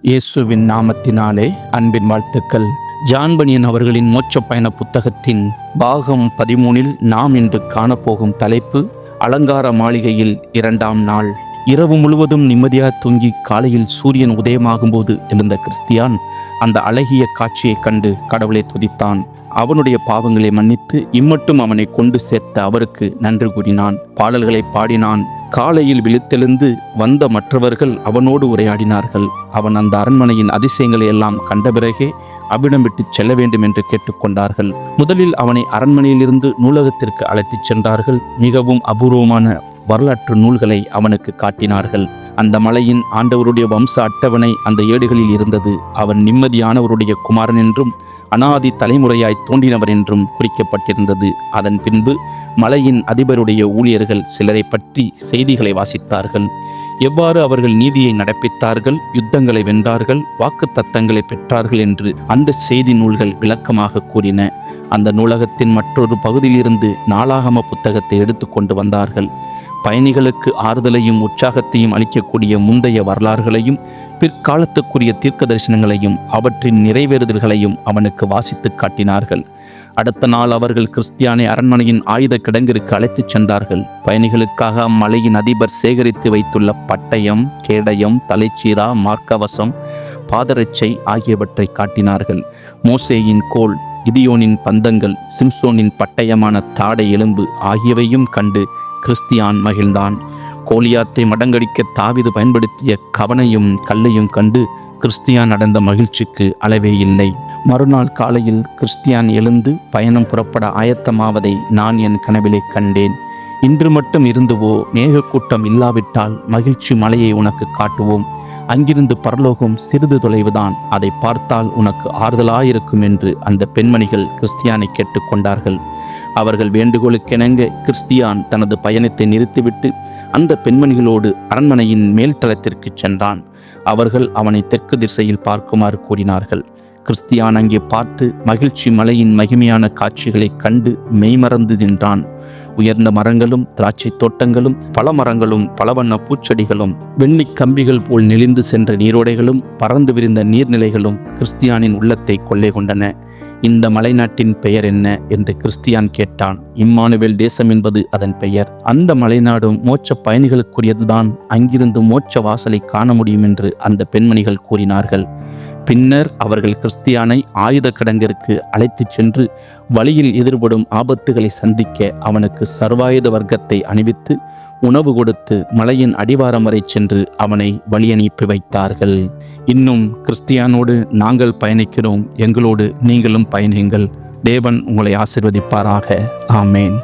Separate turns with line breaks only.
இயேசுவின் நாமத்தினாலே அன்பின் வாழ்த்துக்கள். ஜான் பனியன் அவர்களின் மோட்ச பயண புத்தகத்தின் பாகம் 13 நாம் இன்று காணப்போகும் தலைப்பு அலங்கார மாளிகையில் 2ஆம் நாள். இரவு முழுவதும் நிம்மதியாக தூங்கி காலையில் சூரியன் உதயமாகும்போது எழுந்த கிறிஸ்தியான் அந்த அழகிய காட்சியை கண்டு கடவுளை துதித்தான். அவனுடைய பாவங்களை மன்னித்து இம்மட்டும் அவனை கொண்டு சேர்த்த அவருக்கு நன்றி கூறினான். பாடல்களை பாடினான். காலையில் விழித்தெழுந்து வந்த மற்றவர்கள் அவனோடு உரையாடினார்கள். அவன் அந்த அரண்மனையின் அதிசயங்களை எல்லாம் கண்ட பிறகே அவ்விடம் விட்டு செல்ல வேண்டும் என்று கேட்டுக்கொண்டார்கள். முதலில் அவனை அரண்மனையிலிருந்து நூலகத்திற்கு அழைத்துச் சென்றார்கள். மிகவும் அபூர்வமான வரலாற்று நூல்களை அவனுக்கு காட்டினார்கள். அந்த மலையின் ஆண்டவருடைய வம்ச அட்டவணை அந்த ஏடுகளில் இருந்தது. அவன் நிம்மதியானவருடைய குமாரன் என்றும் அனாதி தலைமுறையாய் தோன்றினவர் என்றும் குறிக்கப்பட்டிருந்தது. அதன் பின்பு மலையின் அதிபருடைய ஊழியர்கள் சிலரை பற்றி செய்திகளை வாசித்தார்கள். எவ்வாறு அவர்கள் நீதியை நடப்பித்தார்கள், யுத்தங்களை வென்றார்கள், வாக்குத்தத்தங்களை பெற்றார்கள் என்று அந்த செய்தி நூல்கள் விளக்கமாக கூறின. அந்த நூலகத்தின் மற்றொரு பகுதியிலிருந்து நாளாகம புத்தகத்தை எடுத்து கொண்டு வந்தார்கள். பயணிகளுக்கு ஆறுதலையும் உற்சாகத்தையும் அளிக்கக்கூடிய முந்தைய வரலாறுகளையும் பிற்காலத்துக்குரிய தீர்க்க தரிசனங்களையும் அவற்றின் நிறைவேறுதல்களையும் அவனுக்கு வாசித்து காட்டினார்கள். அடுத்த நாள் அவர்கள் கிறிஸ்தியானை அரண்மனையின் ஆயுத கிடங்கிற்கு அழைத்துச் சென்றார்கள். பயணிகளுக்காக அம்மலையின் அதிபர் சேகரித்து வைத்துள்ள பட்டயம், கேடயம், தலைச்சீரா, மார்க்கவசம், பாதரட்சை ஆகியவற்றை காட்டினார்கள். மோசேயின் கோல், கிதியோனின் பந்தங்கள், சிம்சோனின் பட்டயமான தாடை எலும்பு ஆகியவையும் கண்டு கிறிஸ்தியான் மகிழ்ந்தான். கோலியாத்தை மடங்கடிக்க தாவீது பயன்படுத்திய கவனையும் கல்லையும் கண்டு கிறிஸ்தியான் அடைந்த மகிழ்ச்சிக்கு அளவே இல்லை. மறுநாள் காலையில் கிறிஸ்தியான் எழுந்து பயணம் புறப்பட ஆயத்தமாவதை நான் என் கனவிலே கண்டேன். இன்று மட்டும் இருந்துவோ, மேகக்கூட்டம் இல்லாவிட்டால் மகிழ்ச்சி மலையை உனக்கு காட்டுவோம். அங்கிருந்து பரலோகம் சிறிது தொலைவுதான், அதை பார்த்தால் உனக்கு ஆறுதலாயிருக்கும் என்று அந்த பெண்மணிகள் கிறிஸ்தியானை கேட்டுக்கொண்டார்கள். அவர்கள் வேண்டுகோளுக்கெனங்க கிறிஸ்தியான் தனது பயணத்தை நிறுத்திவிட்டு அந்த பெண்மணிகளோடு அரண்மனையின் மேல்தளத்திற்கு சென்றான். அவர்கள் அவனை தெற்கு திசையில் பார்க்குமாறு கூறினார்கள். கிறிஸ்தியான் அங்கே பார்த்து மகிழ்ச்சி மலையின் மகிமையான காட்சிகளை கண்டு மெய்மறந்து நின்றான். உயர்ந்த மரங்களும் திராட்சை தோட்டங்களும் பல மரங்களும் பலவண்ண பூச்செடிகளும் வெண்ணிக் கம்பிகள் போல் நெளிந்து சென்ற நீரோடைகளும் பறந்து விரிந்த நீர்நிலைகளும் கிறிஸ்தியானின் உள்ளத்தை கொள்ளை கொண்டன. இந்த மலைநாட்டின் பெயர் என்ன என்று கிறிஸ்தியான் கேட்டான். இம்மானுவேல் தேசம் என்பது அதன் பெயர். அந்த மலைநாடும் மோட்ச பயணிகளுக்குரியதுதான். அங்கிருந்து மோட்ச வாசலை காண முடியும் என்று அந்த பெண்மணிகள் கூறினார்கள். பின்னர் அவர்கள் கிறிஸ்தியானை ஆயுத கிடங்கிற்கு அழைத்துச் சென்று வழியில் எதிர்படும் ஆபத்துகளை சந்திக்க அவனுக்கு சர்வாயுத வர்க்கத்தை அணிவித்து உணவு கொடுத்து மலையின் அடிவாரம் வரை சென்று அவனை வழியனுப்பி வைத்தார்கள். இன்னும் கிறிஸ்தியானோடு நாங்கள் பயணிக்கிறோம், எங்களோடு நீங்களும் பயணியுங்கள். தேவன் உங்களை ஆசீர்வதிப்பாராக. ஆமேன்.